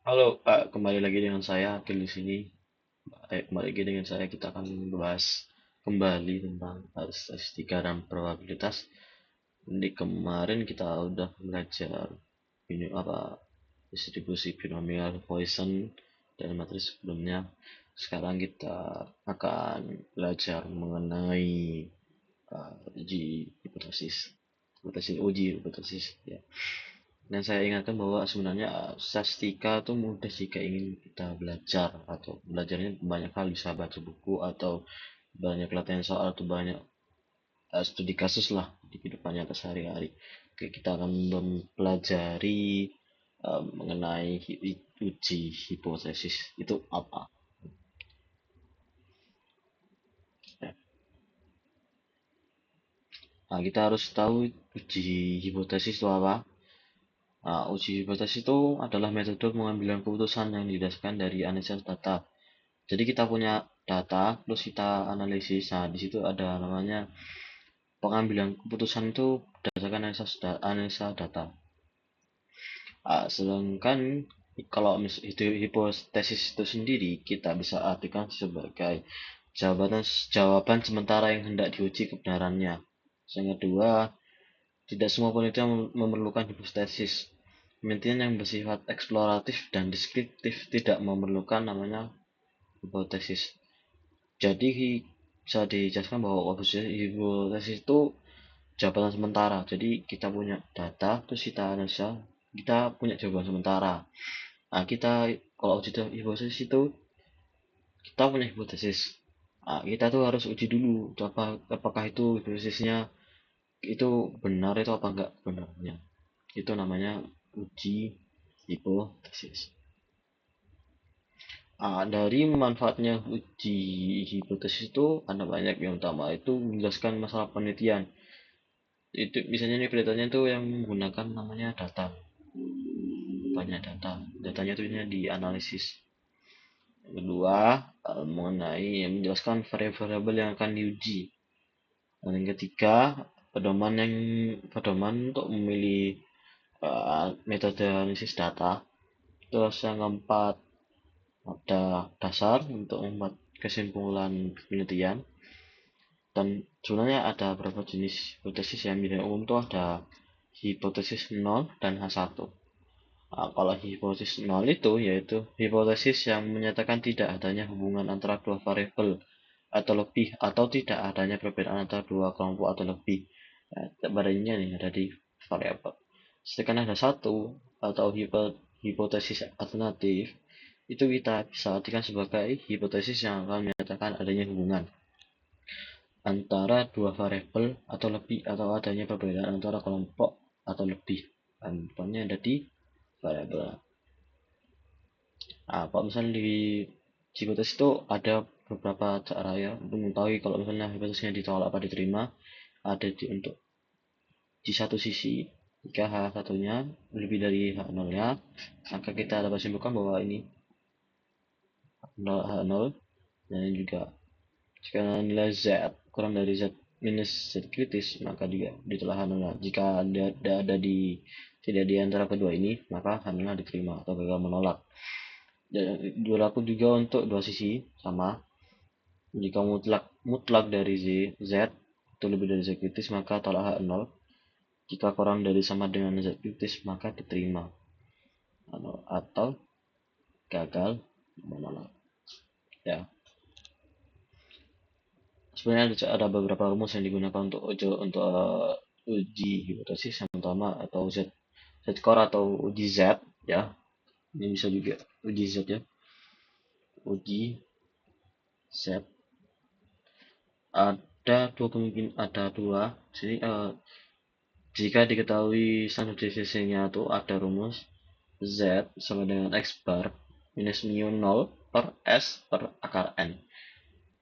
Halo, kembali lagi dengan saya Akil di sini. Kembali lagi dengan saya kita akan membahas kembali tentang statistika dan probabilitas. Di kemarin kita udah belajar ini apa distribusi binomial Poisson dan materi sebelumnya. Sekarang kita akan belajar mengenai uji hipotesis, hipotesis ya. Dan saya ingatkan bahwa sebenarnya sastika itu mudah jika ingin kita belajar atau belajarnya banyak hal, bisa baca buku atau banyak latihan soal atau banyak studi kasus lah di kehidupan nyata sehari-hari. Oke, kita akan mempelajari mengenai uji hipotesis itu apa. Ya. Nah, kita harus tahu uji hipotesis itu apa. Nah, uji hipotesis itu adalah metode pengambilan keputusan yang didasarkan dari analisis data. Jadi kita punya data, terus kita analisis. Nah, di situ ada namanya pengambilan keputusan itu berdasarkan analisa data. Sedangkan kalau itu hipotesis itu sendiri kita bisa artikan sebagai jawaban sementara yang hendak diuji kebenarannya. Yang kedua, tidak semua penelitian memerlukan hipotesis. Penelitian yang bersifat eksploratif dan deskriptif tidak memerlukan namanya hipotesis. Jadi bisa dijelaskan bahwa hipotesis itu jawaban sementara. Jadi kita punya data, terus kita analisa, kita punya jawaban sementara. Nah, kita kalau uji hipotesis itu kita punya hipotesis. Nah, kita tuh harus uji dulu apakah itu hipotesisnya itu benar itu apa enggak benarnya. Itu namanya uji hipotesis. Dari manfaatnya uji hipotesis itu ada banyak. Yang utama itu menjelaskan masalah penelitian. Itu misalnya nih penelitiannya itu yang menggunakan namanya data, banyak datanya itu dianalisis. Yang kedua, mengenai menjelaskan variabel yang akan diuji. Dan yang ketiga, pedoman untuk memilih metode analisis data. Terus yang keempat, ada dasar untuk membuat kesimpulan penelitian. Dan sebenarnya ada beberapa jenis hipotesis yang menjadi umum tuh ada hipotesis nol dan H1. Nah, kalau hipotesis nol itu yaitu hipotesis yang menyatakan tidak adanya hubungan antara dua variabel atau lebih atau tidak adanya perbedaan antara dua kelompok atau lebih. Nah, badannya nih ada di variabel. Sedangkan ada satu atau hipotesis alternatif itu kita bisa artikan sebagai hipotesis yang akan menyatakan adanya hubungan antara dua variabel atau lebih atau adanya perbedaan antara kelompok atau lebih. Contohnya ada di variabel. Nah, kalau misalnya di hipotesis itu ada beberapa cara ya untuk mengetahui kalau misalnya hipotesisnya ditolak apa diterima. Ada untuk di satu sisi, jika H satunya lebih dari H0 nya, maka kita dapat simpulkan bahwa ini 0 H0. Dan juga jika nilai Z kurang dari Z minus Z kritis, maka juga ditolak H0 nya. Jika ada di tidak di antara kedua ini, maka H0 nya diterima atau gagal menolak. Dan berlaku juga untuk dua sisi sama. Jika mutlak dari Z itu lebih dari Z kritis, maka tolak H0. Jika kurang dari sama dengan Z kritis, maka diterima atau gagal menolak. Ya, sebenarnya ada beberapa rumus yang digunakan uji hipotesis. Yang pertama atau Z core atau uji Z ya. Ini bisa juga uji Z ya. Uji Z ada dua. Sini jika diketahui standar deviasinya itu ada rumus Z sama dengan X bar minus mu 0 per S per akar N.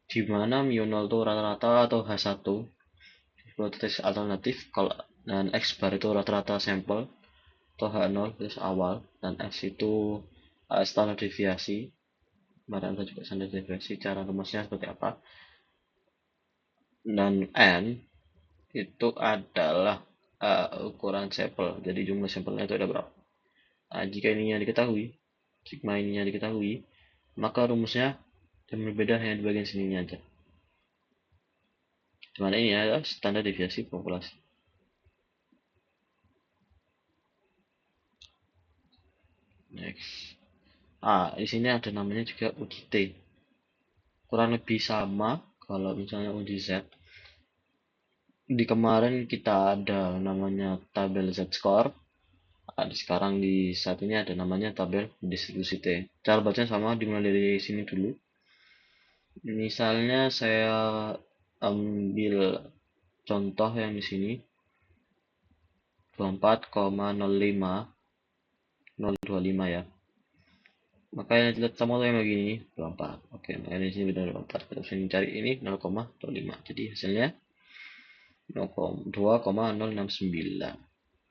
Di mana mu 0 itu rata-rata atau H1 hipotesis alternatif, kalau dan X bar itu rata-rata sampel atau H0 itu awal, dan S itu standar deviasi. Kemarin ada juga standar deviasi, cara rumusnya seperti apa. Dan N itu adalah ukuran sampel, jadi jumlah sampelnya itu ada berapa. Jika ininya diketahui, sigma ininya diketahui, maka rumusnya yang berbeda hanya di bagian sininya aja. Dimana ini adalah standar deviasi populasi. Next. Di sini ada namanya juga uji T. Kurang lebih sama kalau misalnya uji Z. Di kemarin kita ada namanya tabel Z-score. Sekarang di saat ini ada namanya tabel distribusi T. Cara bacanya sama, dimulai dari sini dulu. Misalnya saya ambil contoh yang di sini 24,05025 ya. Maka yang lihat sama yang begini 24. Oke, nah di sini benar 24. Kita bisa cari ini 0,25. Jadi hasilnya 2,069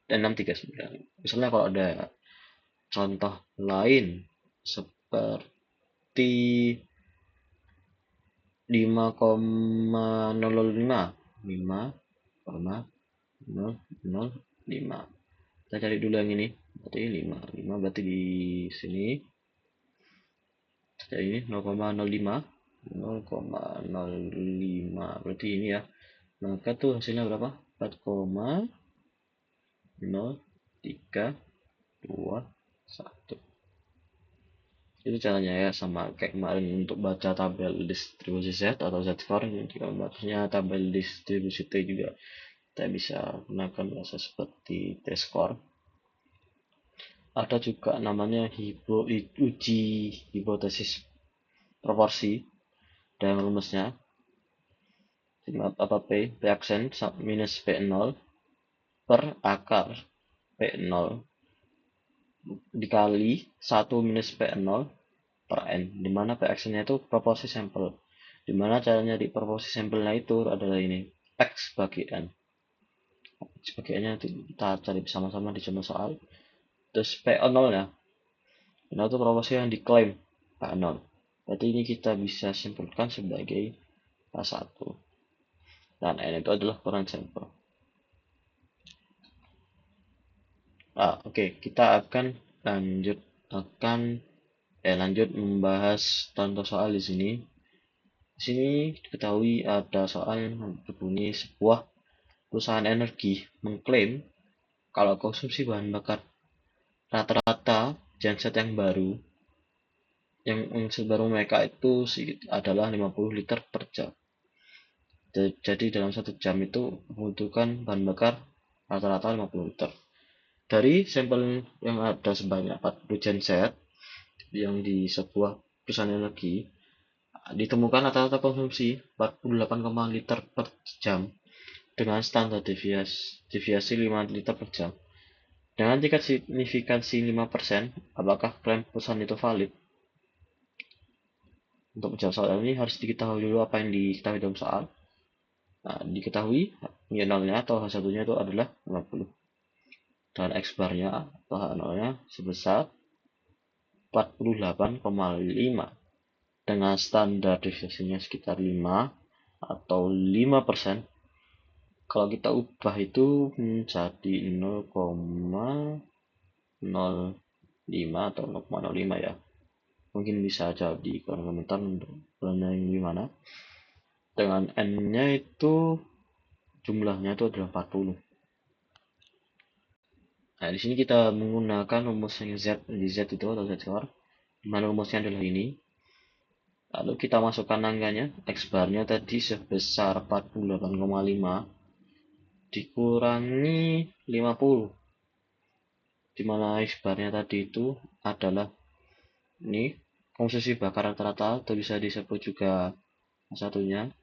dan 639. Misalnya kalau ada contoh lain seperti 5,005 kita cari dulu yang ini, berarti 5 berarti di sini kita ini 0,05 berarti ini ya, maka tuh hasilnya berapa? 4,0321. Itu caranya ya, sama kayak kemarin untuk baca tabel distribusi Z atau Z-score. Jika bacanya tabel distribusi T juga kita bisa gunakan bahasa seperti T-score. Ada juga namanya uji hipotesis proporsi dan rumusnya apa P aksen minus P0 per akar P0 dikali 1 minus P0 per N, dimana P aksennya itu proporsi sampel, dimana caranya di proporsi sampelnya itu adalah ini X bagi N. X bagi N nya kita cari bersama-sama di contoh soal. Terus P0 nya itu proporsi yang diklaim P0, berarti ini kita bisa simpulkan sebagai K1 dan N itu adalah ukuran sampel. Oke, kita akan lanjut membahas contoh soal di sini. Di sini diketahui ada soal yang berbunyi sebuah perusahaan energi mengklaim kalau konsumsi bahan bakar rata-rata genset yang baru mereka itu adalah 50 liter per jam. Jadi dalam 1 jam itu membutuhkan bahan bakar rata-rata 50 liter. Dari sampel yang ada sebanyak 40 genset yang di sebuah perusahaan energi, ditemukan rata-rata konsumsi 48,5 liter per jam dengan standar deviasi 5 liter per jam. Dengan tingkat signifikansi 5%, apakah klaim perusahaan itu valid? Untuk menjawab soal ini harus diketahui dulu apa yang diketahui dalam soal. Diketahui nolnya atau H1-nya itu adalah 50. Dan X bar-nya atau H0-nya sebesar 48,5 dengan standar deviasinya sekitar 5 atau 5%. Kalau kita ubah itu menjadi 0,05 atau 0,05 ya. Mungkin bisa jawab di kolom komentar untuk yang gimana. Dengan N-nya itu jumlahnya itu adalah 40. Nah, di sini kita menggunakan rumus yang Z di Z itu atau Z-score, di mana rumusnya adalah ini. Lalu kita masukkan angkanya, X bar-nya tadi sebesar 48,5 dikurangi 50, di mana X bar-nya tadi itu adalah ini konsumsi bakar rata-rata atau bisa disebut juga satunya,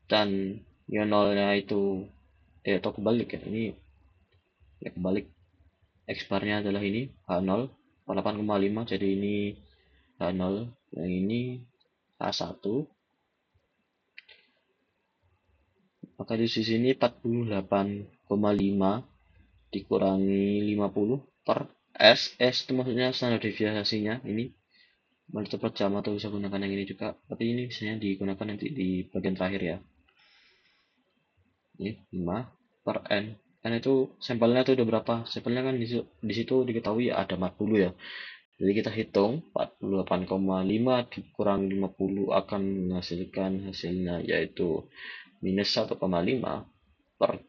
dan nolnya itu atau kebalik ya, ini ya kebalik, X bar-nya adalah ini H0 48,5, jadi ini H0, yang ini H1, maka di sini 48,5 dikurangi 50 per S itu maksudnya standar deviasinya, ini liter per jam, atau bisa gunakan yang ini juga, tapi ini biasanya digunakan nanti di bagian terakhir ya. Ini 5 per N. N itu sampelnya itu udah berapa? Sampelnya kan di situ diketahui ya ada 40 ya. Jadi kita hitung 48,5 dikurangi 50 akan menghasilkan hasilnya yaitu minus 1,5 per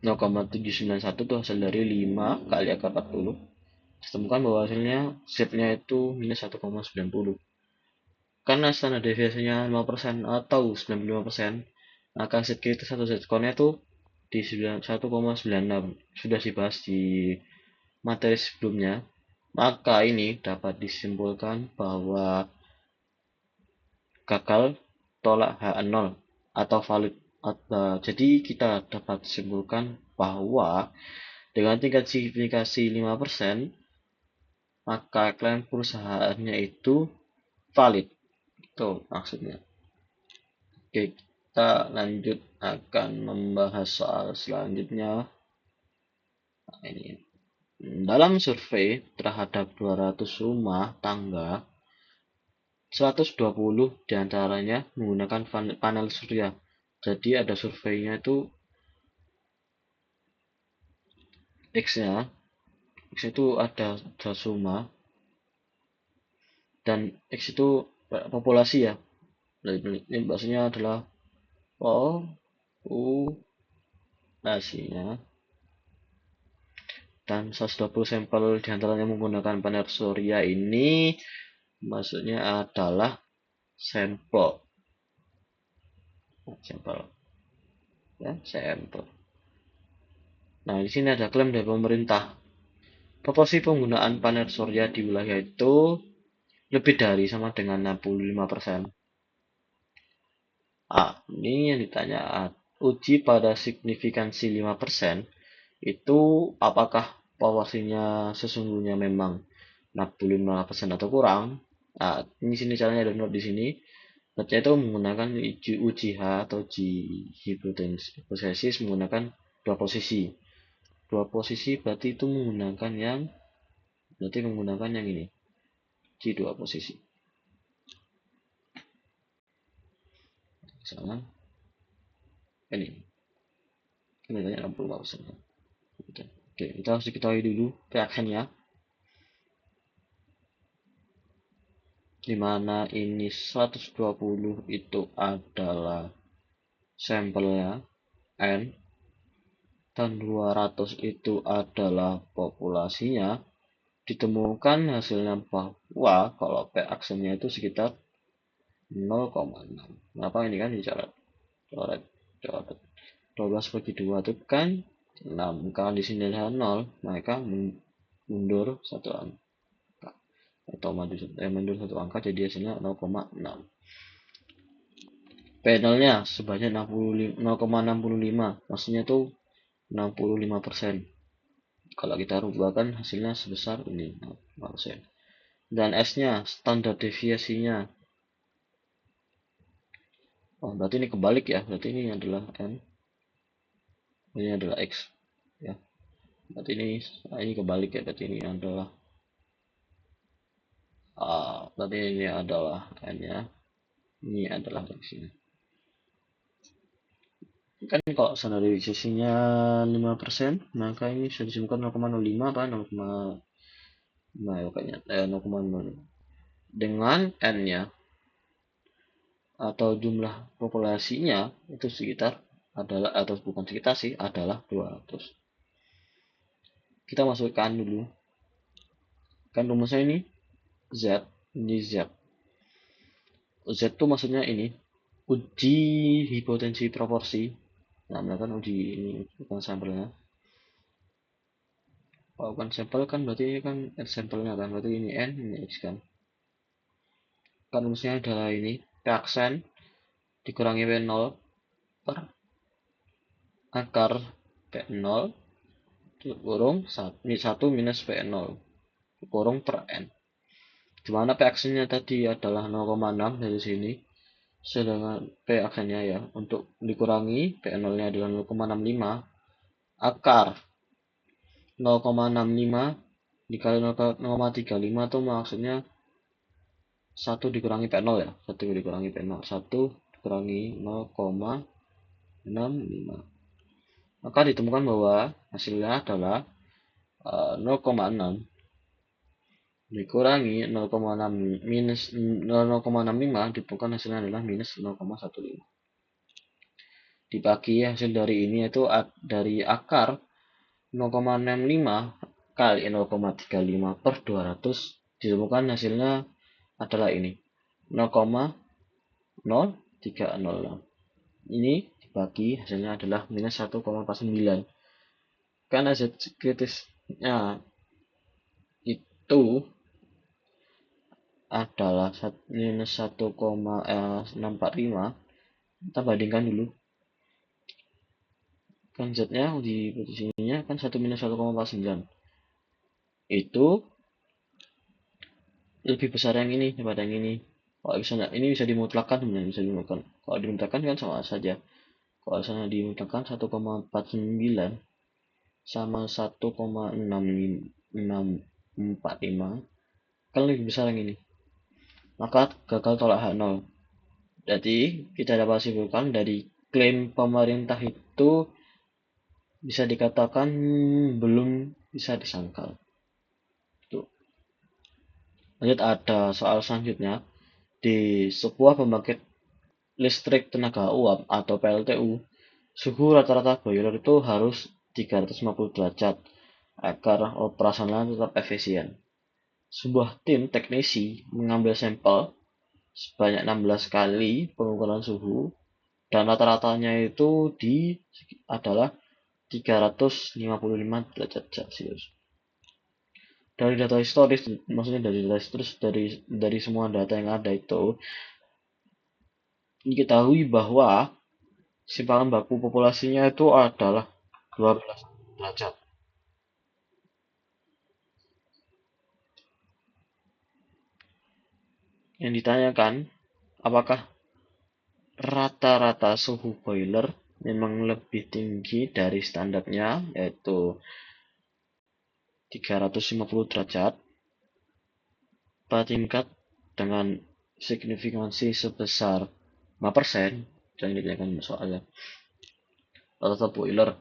0,791 itu hasil dari 5 kali akar 40. Ditemukan bahwa hasilnya Z-nya itu minus 1,90. Karena standar deviasinya 5% atau 95%, maka Z kita satu Z skornya itu di 1,96. Sudah dibahas di materi sebelumnya. Maka ini dapat disimpulkan bahwa gagal tolak H0 atau valid. Jadi kita dapat simpulkan bahwa dengan tingkat signifikasi 5%, maka klaim perusahaannya itu valid. Itu maksudnya. Oke, kita lanjut akan membahas soal selanjutnya. Nah, ini. Dalam survei terhadap 200 rumah tangga, 120 diantaranya menggunakan panel surya. Jadi ada surveinya itu X-nya, X itu ada 200 rumah, dan X itu populasi ya. Ini maksudnya adalah populasinya. Dan 120 sampel diantaranya menggunakan panel surya ini maksudnya adalah sampel ya, sampel. Nah, di sini ada klaim dari pemerintah. Proporsi penggunaan panel surya di wilayah itu lebih dari sama dengan 65%. Ini yang ditanya. Uji pada signifikansi 5%. Itu apakah proporsinya sesungguhnya memang 65% atau kurang? Ini sini caranya ada note di sini. Note itu menggunakan uji H atau uji hipotesis menggunakan dua posisi. Dua posisi berarti itu menggunakan yang ini. Di dua posisi. Misalnya ini. Ini tanya 65%. Oke, kita harus diketahui dulu reaksinya. Dimana ini 120 itu adalah sampelnya N dan 200 itu adalah populasinya. Ditemukan hasilnya bahwa kalau P aksennya itu sekitar 0,6. Kenapa ini kan dicoret? Coret. 12 bagi 2 itu kan 6. Kalau di sini ada 0, maka mundur satu angka. Atau mundur satu angka jadi hasilnya 0,6. Panelnya sebanyak 0,65. Maksudnya itu 65%. Kalau kita rubahkan hasilnya sebesar ini 0,5%. Dan S-nya standar deviasinya. Berarti ini kebalik ya. Berarti ini adalah N. Ini adalah X. Ya. Berarti ini kebalik ya. Berarti ini adalah berarti ini adalah N-nya. Ini adalah X-nya. Kan kalau standar deviasinya 5%, maka ini bisa disimpulkan 0,05 apa 0,05 dengan N-nya atau jumlah populasinya itu sekitar adalah, atau bukan sekitar sih, adalah 200. Kita masukkan dulu. Kan rumusnya ini Z, ini Z. Z itu maksudnya ini uji hipotensi proporsi. Nah, kan uji ini bukan sampelnya. Bukan sampel kan berarti ini kan sampelnya kan, berarti ini N, ini X kan. Kan rumusnya adalah ini P aksen dikurangi W0 per akar P0 kurung 1 minus P0 kurung per N. Dimana P aksennya tadi adalah 0,6 dari sini, sedangkan P aksennya ya untuk dikurangi P0 nya adalah 0,65 akar 0,65 dikali 0,35 itu maksudnya 1 dikurangi P0 ya, 1 dikurangi P0, 1 dikurangi 0,65 65. Maka ditemukan bahwa hasilnya adalah 0,6 dikurangi 0,6 minus 0,65 ditemukan hasilnya adalah minus 0,15. Dibagi hasil dari ini yaitu dari akar 0,65 kali 0,35 per 200 ditemukan hasilnya adalah ini 0,0306. Ini dibagi hasilnya adalah minus 1,49. Karena Z kritisnya itu adalah minus 1,645. Kita bandingkan dulu. Kan Z-nya di posisinya kan 1 minus 1,49. Itu lebih besar yang ini daripada yang ini. Kalau misalnya ini bisa dimutlakan sebenarnya bisa dimutlakan. Kalau dimutlakan kan sama saja. Kalau misalnya dimutlakan 1,49 sama 1,645 kan lebih besar yang ini. Maka gagal tolak H0. Jadi kita dapat simpulkan dari klaim pemerintah itu bisa dikatakan belum bisa disangkal. Tuh. Lanjut ada soal selanjutnya. Di sebuah pembangkit listrik tenaga uap atau PLTU, suhu rata-rata boiler itu harus 350 derajat agar operasionalnya tetap efisien. Sebuah tim teknisi mengambil sampel sebanyak 16 kali pengukuran suhu dan rata-ratanya itu adalah 355 derajat Celcius. Dari data historis, maksudnya dari data historis dari semua data yang ada itu diketahui bahwa simpangan baku populasinya itu adalah 12 derajat. Yang ditanyakan, apakah rata-rata suhu boiler memang lebih tinggi dari standarnya, yaitu 350 derajat, pada tingkat dengan signifikansi sebesar 5%, yang ditanyakan soalnya. Rata-rata boiler,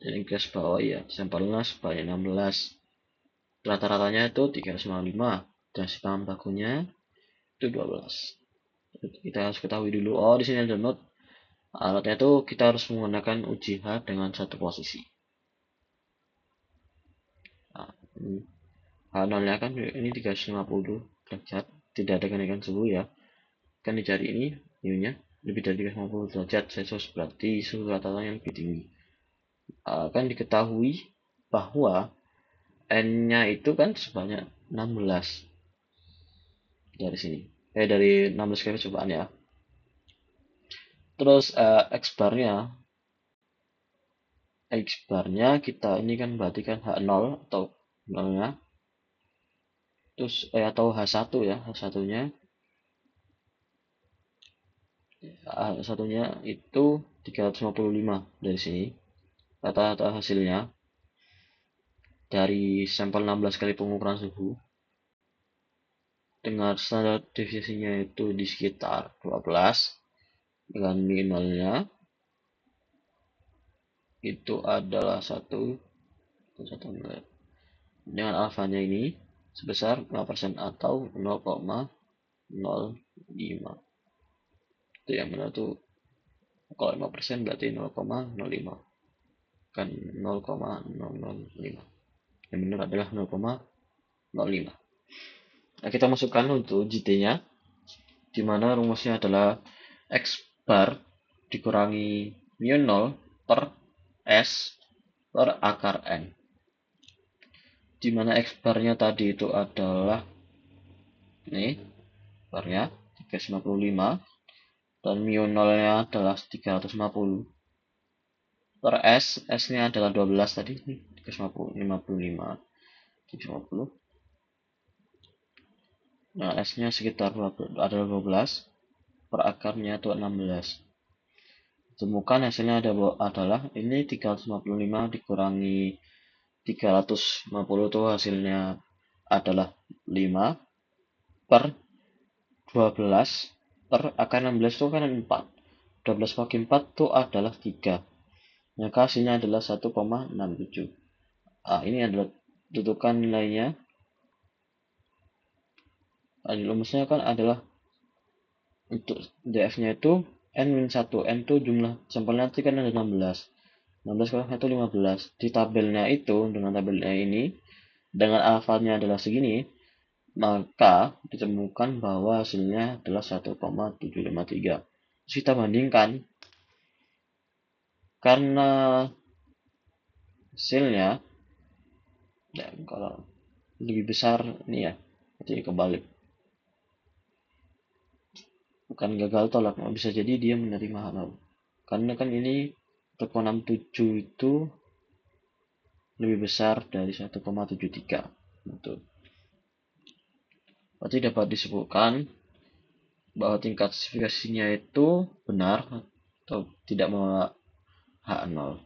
ini garis bawah ya, sampelnya sebanyak 16. Rata-ratanya itu 355 dan simpangan bakunya itu 12. Kita harus ketahui dulu, oh di sini ada note. Alatnya itu kita harus menggunakan uji H dengan satu posisi. Nah, H0-nya kan ini 350 derajat, tidak ada kenaikan suhu ya. Kan dicari ini U-nya lebih dari 350 derajat Celcius, berarti suhu rata-ratanya lebih tinggi. Kan diketahui bahwa N-nya itu kan sebanyak 16 dari sini. Dari 16 kali percobaan ya. Terus X-bar-nya kita ini kan berarti kan H0 atau 0-nya. Terus atau H1 ya, H1-nya itu 355 dari sini. Rata-rata hasilnya dari sampel 16 kali pengukuran suhu dengan standar deviasinya itu di sekitar 12 dengan minimalnya itu adalah satu dengan alfanya ini sebesar 5% atau 0,05. Itu yang benar tuh kalau 5% berarti 0,05 kan 0,005. Yang benar adalah 0,05. Nah, kita masukkan untuk GT-nya, di mana rumusnya adalah X bar dikurangi mu 0 per S per akar N. Di mana X barnya tadi itu adalah ini barnya 355 dan mu 0-nya adalah 350 per S, S-nya adalah 12 tadi, 355, 350. Nah, S-nya sekitar adalah 12, per akarnya itu 16. Temukan hasilnya adalah ini 355 dikurangi 350 itu hasilnya adalah 5 per 12 per akar 16 itu kan 4. 12 bagi 4 itu adalah 3. Maka hasilnya adalah 1,67. Ini adalah tutukan nilainya. Rumusnya kan adalah untuk df-nya itu n-1. N itu jumlah sampel nanti kan ada 16. 16 kali 1 15. Di tabelnya itu dengan tabelnya ini dengan alfanya adalah segini, maka ditemukan bahwa hasilnya adalah 1,753. Kita bandingkan karena hasilnya ya, kalau lebih besar ini ya, jadi kebalik. Bukan gagal tolak, bisa jadi dia menerima hal. Karena kan ini 1,67 itu lebih besar dari 1,73. Betul. Berarti dapat disebutkan bahwa tingkat spesifikasinya itu benar atau tidak menolak H0.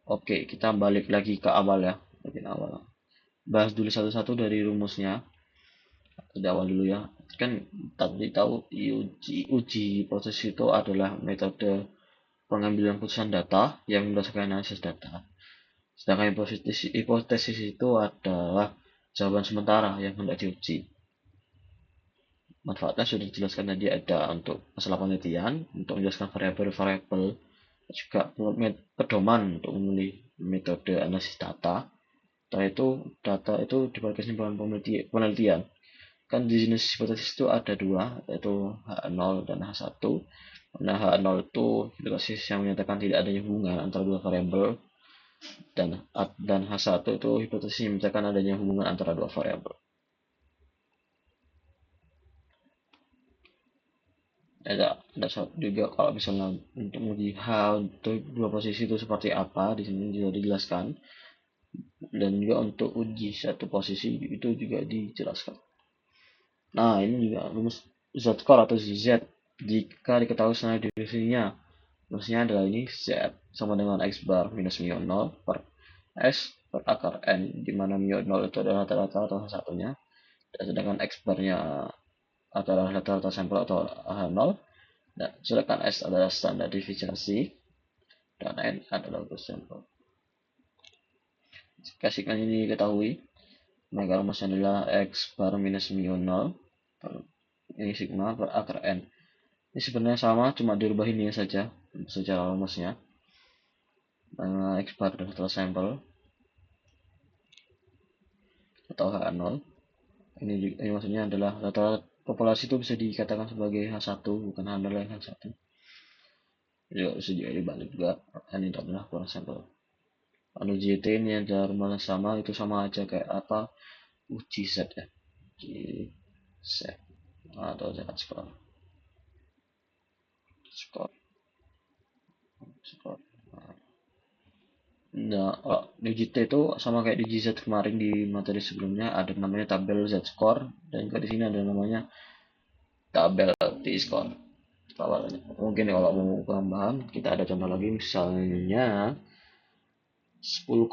Oke, kita balik lagi ke awal ya. Bahas dulu satu-satu dari rumusnya. Dari awal dulu ya. Kan tadi tahu uji proses itu adalah metode pengambilan putusan data yang berdasarkan analisis data. Sedangkan hipotesis itu adalah jawaban sementara yang hendak diuji. Manfaatnya sudah dijelaskan tadi, ada untuk masalah penelitian, untuk menjelaskan variabel-variabel, juga pedoman untuk memilih metode analisis data. Setelah itu data itu dibuat kesimpulan penelitian. Kan di jenis hipotesis itu ada dua, yaitu H0 dan H1. Nah, H0 itu hipotesis yang menyatakan tidak adanya hubungan antara dua variabel, dan H1 itu hipotesis yang menyatakan adanya hubungan antara dua variabel. Ada juga kalau misalnya untuk menguji H untuk dua posisi itu seperti apa, di sini juga dijelaskan. Dan juga untuk uji satu posisi itu juga dijelaskan. Nah, ini juga rumus z-score atau z jika diketahui senilai definisinya. Rumusnya adalah ini z sama dengan x bar minus mu 0 per s per akar n, di mana mu 0 itu adalah rata-rata atau satunya, dan sedangkan x barnya adalah rata-rata sampel atau H0, dan sedangkan S adalah standar deviasi dan N adalah sampel. Jika sigma ini diketahui, maka rumusnya adalah X bar minus mu 0 ini sigma per akar N. Ini sebenarnya sama, cuma dirubah ini saja secara rumusnya. X bar adalah total sampel atau H0. Ini maksudnya adalah rata-rata populasi itu bisa dikatakan sebagai H1, bukan H0 yang H1. Juga bisa dibalik juga, N itu adalah kurang sampel. Lalu JT ini ada rumus sama, itu sama aja kayak apa, uji Z ya, uji Z atau Z score. Nah, di JT itu sama kayak di GZ kemarin di materi sebelumnya, ada namanya tabel Z score, dan juga di sini ada namanya tabel T score. Mungkin kalau mau tambahan, kita ada contoh lagi, misalnya 10,05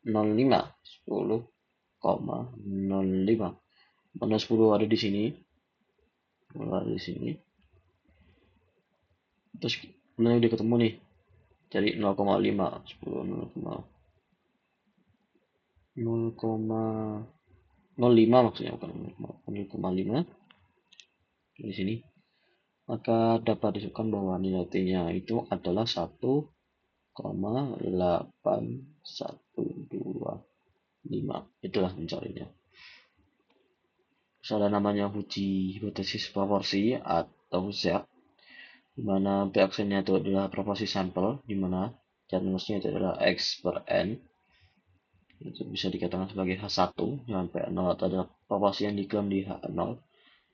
10,05 mana 10 ada di sini, terus kemudian udah ketemu nih, jadi 0,5 10 0,05 maksudnya, bukan 0,5 di sini, maka dapat disebutkan bahwa nilai T-nya itu adalah 1,8125. Itulah mencarinya. Misalnya namanya uji hipotesis proporsi atau Z, di mana P-aksennya itu adalah proporsi sampel, di mana dan rumusnya itu adalah X per N. Itu bisa dikatakan sebagai H1, sampai 0 itu adalah proporsi yang diklaim di H0,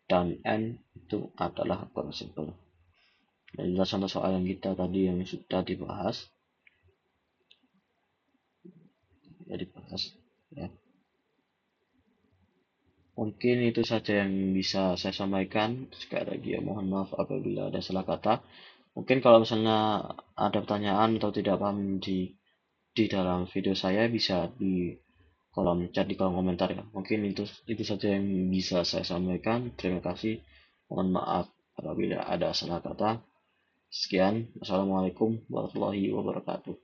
dan N itu adalah akar sampel. Dan jelas contoh soal yang kita tadi yang sudah dibahas, ya. Mungkin itu saja yang bisa saya sampaikan. Sekali lagi ya, mohon maaf apabila ada salah kata. Mungkin kalau misalnya ada pertanyaan atau tidak paham di dalam video saya, bisa di kolom chat, di kolom komentar ya. Mungkin itu saja yang bisa saya sampaikan. Terima kasih. Mohon maaf apabila ada salah kata. Sekian, wassalamualaikum warahmatullahi wabarakatuh.